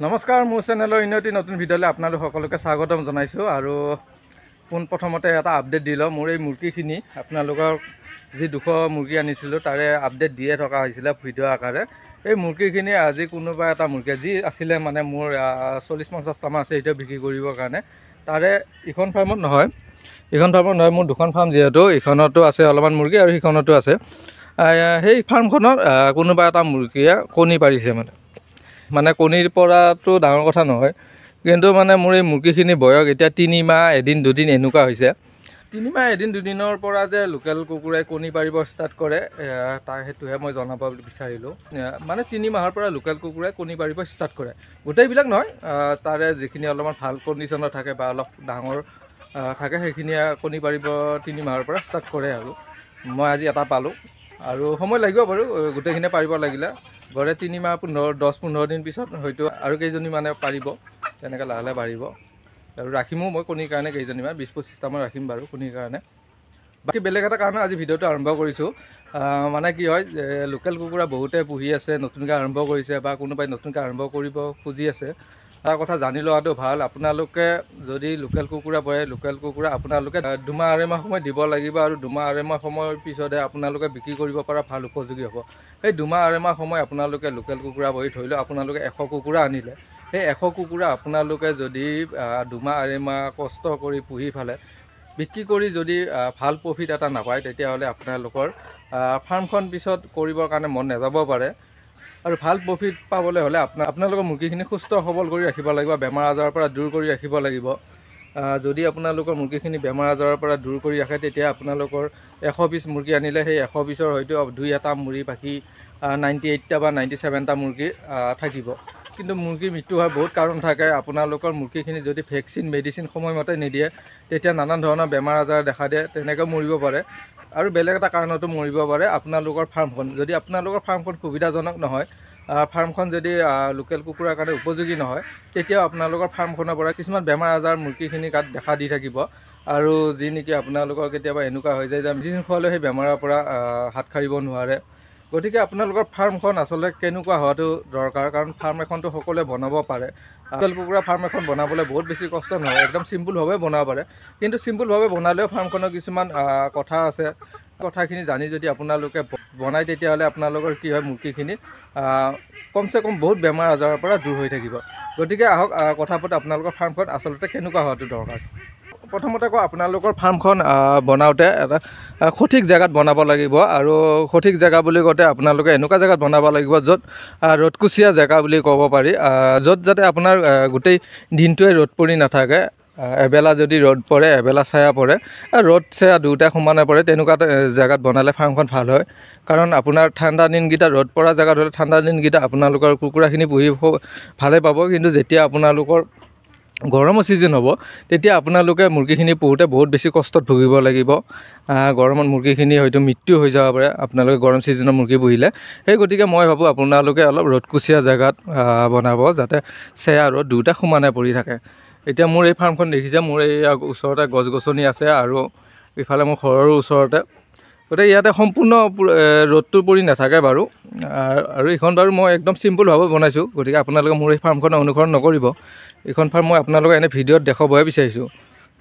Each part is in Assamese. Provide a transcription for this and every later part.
নমস্কাৰ, মোৰ চেনেলৰ ইনতি নতুন ভিডিঅ'লৈ আপোনালোক সকলোকে স্বাগতম জনাইছোঁ। আৰু পোনপ্ৰথমতে এটা আপডেট দি লওঁ। মোৰ এই মুৰ্গীখিনি আপোনালোকৰ যি 200 মুৰ্গী আনিছিলোঁ তাৰে আপডেট দিয়ে থকা হৈছিলে ভিডিঅ' আকাৰে। এই মুৰ্গীখিনি আজি কোনোবা এটা মুৰ্গী যি আছিলে মানে মোৰ 40-50টামান আছে এতিয়া বিক্ৰী কৰিবৰ কাৰণে। তাৰে ইখন ফাৰ্মত নহয়, মোৰ দুখন ফাৰ্ম যিহেতু, ইখনতো আছে অলপমান মুৰ্গী আৰু সিখনতো আছে। সেই ফাৰ্মখনত কোনোবা এটা মুৰ্গীয়ে কণী পাৰিছে মানে কণীৰ পৰাটো ডাঙৰ কথা নহয়, কিন্তু মানে মোৰ এই মুৰ্গীখিনি বয়স এতিয়া 3 মাহ 1 দিন 2 দিন এনেকুৱা হৈছে। 3 মাহ 1 দিন 2 দিনৰ পৰা যে লোকেল কুকুৰাই কণী পাৰিব ষ্টাৰ্ট কৰে তাৰ সেইটোহে মই জনাব বিচাৰিলোঁ। মানে 3 মাহৰ পৰা লোকেল কুকুৰাই কণী পাৰিব ষ্টাৰ্ট কৰে, গোটেইবিলাক নহয়, তাৰে যিখিনি অলপমান ভাল কণ্ডিশ্যনত থাকে বা অলপ ডাঙৰ থাকে সেইখিনিয়ে কণী পাৰিব 3 মাহৰ পৰা ষ্টাৰ্ট কৰে। আৰু মই আজি এটা পালোঁ, আৰু সময় লাগিব বাৰু গোটেইখিনিয়ে পাৰিব লাগিলে। গড়ে 3 মাহ 10-15 দিন পিছত হয়তো আৰু কেইজনী মানে পাৰিব, তেনেকৈ লাহে লাহে বাঢ়িব। আৰু ৰাখিমো মই কণীৰ কাৰণে কেইজনীমান 20-25টামান ৰাখিম বাৰু কণীৰ কাৰণে। বাকী বেলেগ এটা কাৰণে আজি ভিডিঅ'টো আৰম্ভ কৰিছোঁ। মানে কি হয়, লোকেল কুকুৰা বহুতে পুহি আছে, নতুনকৈ আৰম্ভ কৰিছে বা কোনোবাই নতুনকৈ আৰম্ভ কৰিব খুজি আছে, তাৰ কথা জানি লোৱাটো ভাল। আপোনালোকে যদি লোকেল কুকুৰা পৰে, লোকেল কুকুৰা আপোনালোকে 2 মাহ 2.5 মাহ সময় দিব লাগিব, আৰু 2 মাহ 2.5 মাহ সময়ৰ পিছতহে আপোনালোকে বিক্ৰী কৰিব পৰা ভাল উপযোগী হ'ব। সেই 2 মাহ 2.5 মাহ সময় আপোনালোকে লোকেল কুকুৰা বহি ধৰি লওক, আপোনালোকে 100 কুকুৰা আনিলে, সেই 100 কুকুৰা আপোনালোকে যদি 2 মাহ 2.5 মাহ কষ্ট কৰি পুহি ফালে বিক্ৰী কৰি যদি ভাল প্ৰফিট এটা নাপায়, তেতিয়াহ'লে আপোনালোকৰ ফাৰ্মখন পিছত কৰিবৰ কাৰণে মন নাযাব পাৰে। আৰু ভাল প্ৰফিট পাবলৈ হ'লে আপোনালোকৰ মুৰ্গীখিনি সুস্থ সবল কৰি ৰাখিব লাগিব, বেমাৰ আজাৰৰ পৰা দূৰ কৰি ৰাখিব লাগিব। যদি আপোনালোকৰ মুৰ্গীখিনি বেমাৰ আজাৰৰ পৰা দূৰ কৰি ৰাখে, তেতিয়া আপোনালোকৰ 100 পিচ মুৰ্গী আনিলে সেই 100 পিচৰ হয়তো 2-এটা মুৰ্গী বাকী 98টা বা 97টা মুৰ্গী থাকিব। কিন্তু মুৰ্গীৰ মৃত্যু হোৱাৰ বহুত কাৰণ থাকে। আপোনালোকৰ মুৰ্গীখিনি যদি ভেকচিন মেডিচিন সময়মতে নিদিয়ে, তেতিয়া নানান ধৰণৰ বেমাৰ আজাৰ দেখা দিয়ে, তেনেকৈ মৰিব পাৰে। আৰু বেলেগ এটা কাৰণতো মৰিব পাৰে আপোনালোকৰ ফাৰ্মখন। যদি আপোনালোকৰ ফাৰ্মখন সুবিধাজনক নহয়, ফাৰ্মখন যদি লোকেল কুকুৰাৰ কাৰণে উপযোগী নহয়, তেতিয়াও আপোনালোকৰ ফাৰ্মখনৰ পৰা কিছুমান বেমাৰ আজাৰ মুৰ্গীখিনি গাত দেখা দি থাকিব। আৰু যি নেকি আপোনালোকৰ কেতিয়াবা এনেকুৱা হৈ যায় যে মেডিচিন খোৱালেও সেই বেমাৰৰ পৰা হাত সাৰিব নোৱাৰে। গতিকে আপোনালোকৰ ফাৰ্মখন আচলতে কেনেকুৱা হোৱাটো দৰকাৰ, কাৰণ ফাৰ্ম এখনতো সকলোৱে বনাব পাৰে। লোকেল কুকুৰা ফাৰ্ম এখন বনাবলৈ বহুত বেছি কষ্ট নহয়, একদম চিম্পুলভাৱে বনাব পাৰে। কিন্তু চিম্পুলভাৱে বনালেও ফাৰ্মখনৰ কিছুমান কথা আছে, কথাখিনি জানি যদি আপোনালোকে বনায়, তেতিয়াহ'লে আপোনালোকৰ কি হয়, মুৰ্গীখিনি কমচে কম বহুত বেমাৰ আজাৰৰ পৰা দূৰ হৈ থাকিব। গতিকে আহক কথা পাতোঁ আপোনালোকৰ ফাৰ্মখন আচলতে কেনেকুৱা হোৱাটো দৰকাৰ। প্ৰথমতে কওঁ, আপোনালোকৰ ফাৰ্মখন বনাওঁতে এটা সঠিক জেগাত বনাব লাগিব। আৰু সঠিক জেগা বুলি কওঁতে আপোনালোকে এনেকুৱা জেগাত বনাব লাগিব য'ত ৰ'দকুচীয়া জেগা বুলি ক'ব পাৰি, য'ত যাতে আপোনাৰ গোটেই দিনটোৱে ৰ'দ পৰি নাথাকে। এবেলা যদি ৰ'দ পৰে, এবেলা ছায়া পৰে, ৰ'দ ছায়া দুয়োটাই সমানে পৰে, তেনেকুৱা জেগাত বনালে ফাৰ্মখন ভাল হয়। কাৰণ আপোনাৰ ঠাণ্ডা দিনকেইটা ৰ'দ পৰা জেগাত হ'লে ঠাণ্ডা দিনকেইটা আপোনালোকৰ কুকুৰাখিনি পুহি ভালে পাব। কিন্তু যেতিয়া আপোনালোকৰ গৰমৰ ছিজন হ'ব, তেতিয়া আপোনালোকে মুৰ্গীখিনি পুহোঁতে বহুত বেছি কষ্টত ভুগিব লাগিব। গৰমত মুৰ্গীখিনি হয়তো মৃত্যু হৈ যাব পাৰে আপোনালোকে গৰম ছিজনত মুৰ্গী পুহিলে। সেই গতিকে মই ভাবোঁ আপোনালোকে অলপ ৰ'দকুচীয়া জেগাত বনাব, যাতে ছায়া ৰ'দ দুয়োটা সমানে পৰি থাকে। এতিয়া মোৰ এই ফাৰ্মখন দেখিছে, মোৰ এই ওচৰতে গছ গছনি আছে, আৰু ইফালে মোৰ ঘৰৰো ওচৰতে, গতিকে ইয়াতে সম্পূৰ্ণ ৰ'দটো পৰি নাথাকে বাৰু। আৰু এইখন বাৰু মই একদম চিম্পুলভাৱে বনাইছোঁ, গতিকে আপোনালোকে মোৰ এই ফাৰ্মখন অনুসৰণ নকৰিব। এইখন ফাৰ্ম মই আপোনালোকক এনে ভিডিঅ'ত দেখাবহে বিচাৰিছোঁ।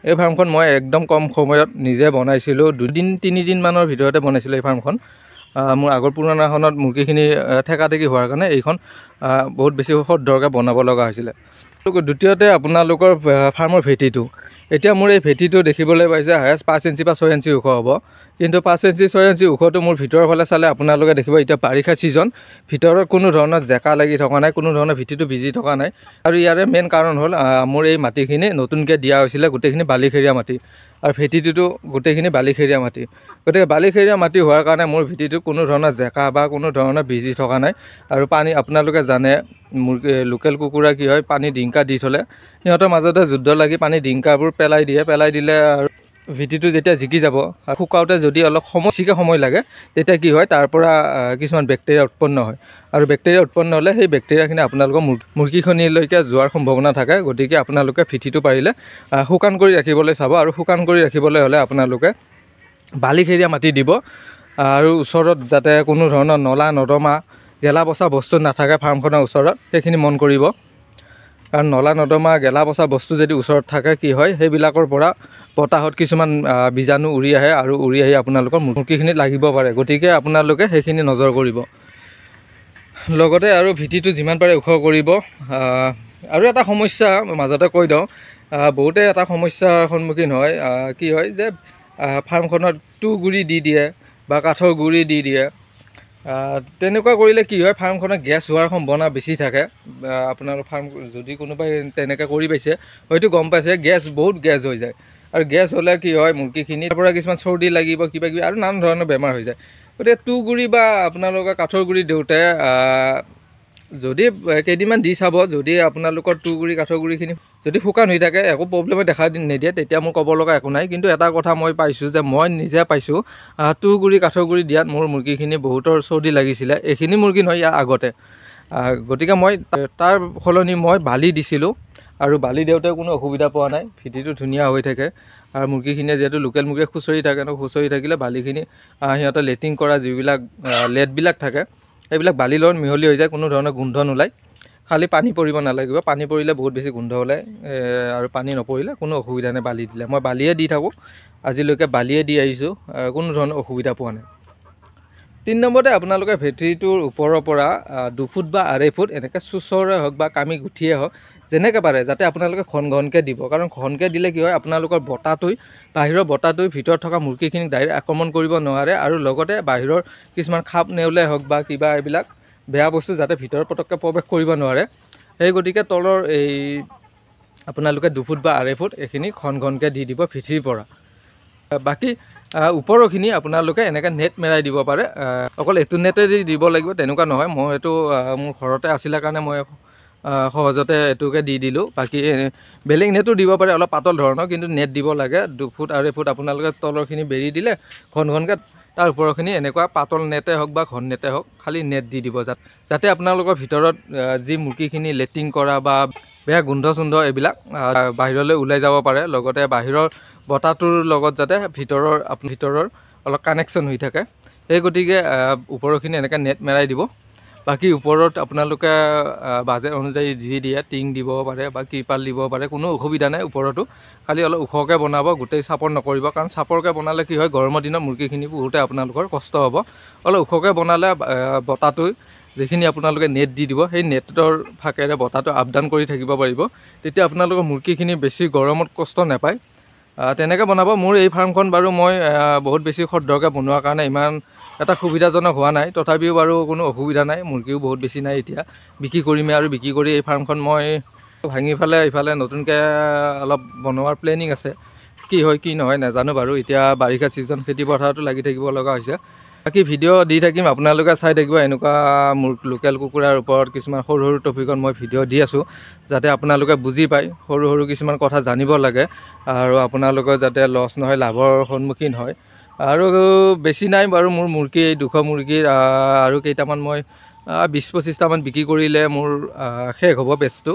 এই ফাৰ্মখন মই একদম কম সময়ত নিজে বনাইছিলোঁ, 2-3 দিনমানৰ ভিতৰতে বনাইছিলোঁ এই ফাৰ্মখন। মোৰ আগৰ পুৰণাখনত মুৰ্গীখিনি ঠেকাঠেকি হোৱাৰ কাৰণে এইখন বহুত বেছি সদৰকৈ বনাব লগা হৈছিলে। দ্বিতীয়তে আপোনালোকৰ ফাৰ্মৰ ভেটিটো। এতিয়া মোৰ এই ভেটিটো দেখিবলৈ পাইছে হায়েষ্ট 5 ইঞ্চি বা 6 ইঞ্চি ওখ হ'ব, কিন্তু 5 ইঞ্চি 6 ইঞ্চি ওখটো মোৰ ভিতৰৰ ফালে চালে আপোনালোকে দেখিব এতিয়া বাৰিষা ছিজন, ভিতৰত কোনো ধৰণৰ জেকা লাগি থকা নাই, কোনো ধৰণৰ ভেটিটো ভিজি থকা নাই। আৰু ইয়াৰে মেইন কাৰণ হ'ল মোৰ এই মাটিখিনি নতুনকৈ দিয়া হৈছিলে, গোটেইখিনি বালিখেৰীয়া মাটি, আৰু ভেটিটোতো গোটেইখিনি বালিখেৰীয়া মাটি। গতিকে বালিখেৰীয়া মাটি হোৱাৰ কাৰণে মোৰ ভেটিটো কোনো ধৰণৰ জেকা বা কোনো ধৰণৰ ভিজি থকা নাই। আৰু পানী আপোনালোকে জানে, লোকেল কুকুৰা কি হয়, পানী ডিংকা দি থ'লে সিহঁতৰ মাজতে যুদ্ধ লাগি পানী ডিংকাবোৰ পেলাই দিলে আৰু ভেটিটো যেতিয়া জিকি যাব, শুকাওঁতে যদি অলপ বেছিকৈ সময় লাগে, তেতিয়া কি হয়, তাৰ পৰা কিছুমান বেক্টেৰিয়া উৎপন্ন হয়। আৰু বেক্টেৰিয়া উৎপন্ন হ'লে সেই বেক্টেৰিয়াখিনি আপোনালোকৰ মুৰ্গীখনিলৈকে যোৱাৰ সম্ভাৱনা থাকে। গতিকে আপোনালোকে ভেটিটো পাৰিলে শুকান কৰি ৰাখিবলৈ চাব। আৰু শুকান কৰি ৰাখিবলৈ হ'লে আপোনালোকে বালিখেৰীয়া মাটি দিব, আৰু ওচৰত যাতে কোনো ধৰণৰ নলা নৰ্দমা গেলা পচা বস্তু নাথাকে ফাৰ্মখনৰ ওচৰত, সেইখিনি মন কৰিব। কাৰণ নলা নৰ্দমা গেলা পচা বস্তু যদি ওচৰত থাকে কি হয় সেইবিলাকৰ পৰা বতাহত কিছুমান বীজাণু উৰি আহে আৰু উৰি আহি আপোনালোকৰ মুৰ্গীখিনিত লাগিব পাৰে। গতিকে আপোনালোকে সেইখিনি নজৰ কৰিব। লগতে আৰু ভেটিটো যিমান পাৰে ওখ কৰিব। আৰু এটা সমস্যা মাজতে কৈ দিওঁ, বহুতে এটা সমস্যাৰ সন্মুখীন হয়। কি হয় যে ফাৰ্মখনত গুড়ি দি দিয়ে বা কাঠৰ গুড়ি দি দিয়ে। তেনেকুৱা কৰিলে কি হয়, ফাৰ্মখনত গেছ হোৱাৰ সম্ভাৱনা বেছি থাকে। আপোনাৰ ফাৰ্ম যদি কোনোবাই তেনেকৈ কৰি পাইছে হয়তো গম পাইছে, বহুত গেছ হৈ যায়। আৰু গেছ হ'লে কি হয়, মুৰ্গীখিনিৰ পৰা কিছুমান চৰ্দি লাগিব, কিবা কিবি আৰু নানান ধৰণৰ বেমাৰ হৈ যায়। গতিকে গুড়ি বা আপোনালোকৰ কাঠৰ গুড়ি দিওঁতে যদি কেইদিনমান দি চাব, যদি আপোনালোকৰ গুড়ি কাঠৰ গুড়িখিনি যদি শুকান হৈ থাকে, একো প্ৰব্লেমে দেখা নিদিয়ে, তেতিয়া মোৰ ক'ব লগা একো নাই। কিন্তু এটা কথা মই পাইছোঁ যে মই নিজে পাইছোঁ, গুড়ি কাঠৰ গুড়ি দিয়াত মোৰ মুৰ্গীখিনি বহুতৰ চৰ্দি লাগিছিলে। এইখিনি মুৰ্গী নহয়, ইয়াৰ আগতে। গতিকে মই তাৰ সলনি মই বালি দিছিলোঁ, আৰু বালি দিওঁতে কোনো অসুবিধা পোৱা নাই। ভেটিটো ধুনীয়া হৈ থাকে। আৰু মুৰ্গীখিনিয়ে যিহেতু লোকেল মুৰ্গীয়ে খুচৰি থাকে ন, খুচৰি থাকিলে বালিখিনি সিহঁতে লেট্ৰিন কৰা যিবিলাক লেটবিলাক থাকে সেইবিলাক বালিৰ লগত মিহলি হৈ যায়, কোনো ধৰণৰ গোন্ধ নোলায়। খালি পানী পৰিব নালাগিব, পানী পৰিলে বহুত বেছি গোন্ধ ওলায়। আৰু পানী নপৰিলে কোনো অসুবিধা নাই বালি দিলে। মই বালিয়ে দি থাকোঁ, আজিলৈকে বালিয়ে দি আহিছোঁ, কোনো ধৰণৰ অসুবিধা পোৱা নাই। 3 নম্বৰতে আপোনালোকে ভেটিটোৰ ওপৰৰ পৰা 2 ফুট বা 2.5 ফুট এনেকৈ চুচৰে হওক বা কামি গুঠিয়ে হওক, যেনেকৈ পাৰে যাতে আপোনালোকে ঘনকৈ দিব। কাৰণ ঘনকৈ দিলে কি হয়, আপোনালোকৰ বাহিৰৰ বতাহটোৱে ভিতৰত থকা মুৰ্গীখিনিক ডাইৰেক্ট আক্ৰমণ কৰিব নোৱাৰে। আৰু লগতে বাহিৰৰ কিছুমান খাপ নেউলে হওক বা কিবা এইবিলাক বেয়া বস্তু যাতে ভিতৰত পটককৈ প্ৰৱেশ কৰিব নোৱাৰে। সেই গতিকে তলৰ আপোনালোকে 2 ফুট বা 2.5 ফুট এইখিনি ঘনকৈ দি দিব ভেটিৰ পৰা। বাকী ওপৰৰখিনি আপোনালোকে এনেকৈ নেট মেৰাই দিব পাৰে। অকল এইটো নেটে দিব লাগিব তেনেকুৱা নহয়। মই এইটো মোৰ ঘৰতে আছিলে কাৰণে মই সহজতে এইটোকে দি দিলোঁ। বাকী বেলেগ নেটো দিব পাৰে, অলপ পাতল ধৰণৰ, কিন্তু নেট দিব লাগে। 2 ফুট 2.5 ফুট আপোনালোকে তলৰখিনি বেৰি দিলে, ঘনকৈ তাৰ ওপৰৰখিনি এনেকুৱা পাতল নেটে হওক বা ঘন নেটে হওক, খালি নেট দি দিব যাতে আপোনালোকৰ ভিতৰত যি মুৰ্গীখিনি লেট্ৰিন কৰা বা বেয়া গোন্ধ চুন্ধ এইবিলাক বাহিৰলৈ ওলাই যাব পাৰে। লগতে বাহিৰৰ বতাহটোৰ লগত যাতে ভিতৰৰ অলপ কানেকশ্যন হৈ থাকে। সেই গতিকে ওপৰৰখিনি এনেকৈ নেট মেৰাই দিব। বাকী ওপৰত আপোনালোকে বাজেট অনুযায়ী যি দিয়ে, টিং দিব পাৰে বা ত্ৰিপাল দিব পাৰে, কোনো অসুবিধা নাই। ওপৰতো খালি অলপ ওখকৈ বনাব, গোটেই চাপৰ নকৰিব। কাৰণ চাপৰকৈ বনালে কি হয়, গৰমৰ দিনত মুৰ্গীখিনি বহুতে আপোনালোকৰ কষ্ট হ'ব। অলপ ওখকৈ বনালে বতাহটো যিখিনি আপোনালোকে নেট দি দিব, সেই নেটৰ ফাকেৰে বতাহটো আপ ডাউন কৰি থাকিব পাৰিব। তেতিয়া আপোনালোকৰ মুৰ্গীখিনি বেছি গৰমত কষ্ট নাপায়। তেনেকৈ বনাব। মোৰ এই ফাৰ্মখন বাৰু মই বহুত বেছি খৰধৰকৈ বনোৱাৰ কাৰণে ইমান এটা সুবিধাজনক হোৱা নাই। তথাপিও বাৰু কোনো অসুবিধা নাই, মুৰ্গীও বহুত বেছি নাই এতিয়া। বিক্ৰী কৰিমেই, আৰু বিক্ৰী কৰি এই ফাৰ্মখন মই ভাঙি ইফালে নতুনকৈ অলপ বনোৱাৰ প্লেনিং আছে। কি হয় কি নহয় নাজানো বাৰু। এতিয়া বাৰিষা ছিজন, খেতি পথাৰতো লাগি থাকিব লগা হৈছে। বাকী ভিডিঅ' দি থাকিম, আপোনালোকে চাই থাকিব। এনেকুৱা লোকেল কুকুৰাৰ ওপৰত কিছুমান সৰু টপিকত মই ভিডিঅ' দি আছোঁ, যাতে আপোনালোকে বুজি পায়, সৰু কিছুমান কথা জানিব লাগে, আৰু আপোনালোকৰ যাতে লছ নহয়, লাভৰ সন্মুখীন হয়। আৰু বেছি নাই বাৰু মোৰ মুৰ্গী, এই 200 মুৰ্গীৰ আৰু কেইটামান মই 20-25টামান বিক্ৰী কৰিলে মোৰ শেষ হ'ব। বেচটো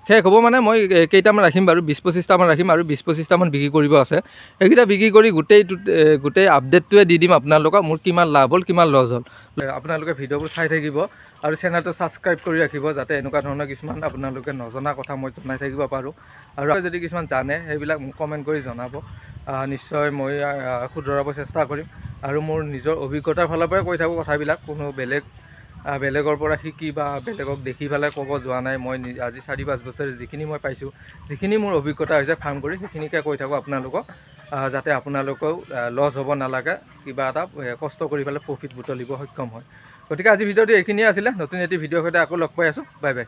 শেষ হ'ব মানে মই কেইটামান ৰাখিম বাৰু, 20-25টামান ৰাখিম, আৰু 20-25টামান বিক্ৰী কৰিব আছে। সেইকেইটা বিক্ৰী কৰি গোটেই আপডেটটোৱে দি দিম আপোনালোকক, মোৰ কিমান লাভ হ'ল, কিমান লছ হ'ল। আপোনালোকে ভিডিঅ'বোৰ চাই থাকিব আৰু চেনেলটো ছাবস্ক্ৰাইব কৰি ৰাখিব, যাতে এনেকুৱা ধৰণৰ কিছুমান আপোনালোকে নজনা কথা মই জনাই থাকিব পাৰোঁ। আৰু যদি কিছুমান জানে সেইবিলাক মোক কমেণ্ট কৰি জনাব। নিশ্চয় মই শুধৰাব চেষ্টা কৰিম। আৰু মোৰ নিজৰ অভিজ্ঞতাৰ ফালৰ পৰাই কৈ থাকোঁ কথাবিলাক, কোনো বেলেগৰ পৰা শিকি বা বেলেগক দেখি পেলাই ক'ব যোৱা নাই। মই আজি 4-5 বছৰ যিখিনি মই পাইছোঁ, যিখিনি মোৰ অভিজ্ঞতা হৈছে ফাৰ্ম কৰি, সেইখিনিকে কৈ থাকোঁ আপোনালোকক, যাতে আপোনালোকেও লছ হ'ব নালাগে, কিবা এটা কষ্ট কৰি পেলাই প্ৰফিট বুটলিব সক্ষম হয়। গতিকে আজি ভিডিঅ'টো এইখিনিয়ে আছিলে। নতুন এটি ভিডিঅ'ৰ সৈতে আকৌ লগ পাই আছোঁ। Bye bye.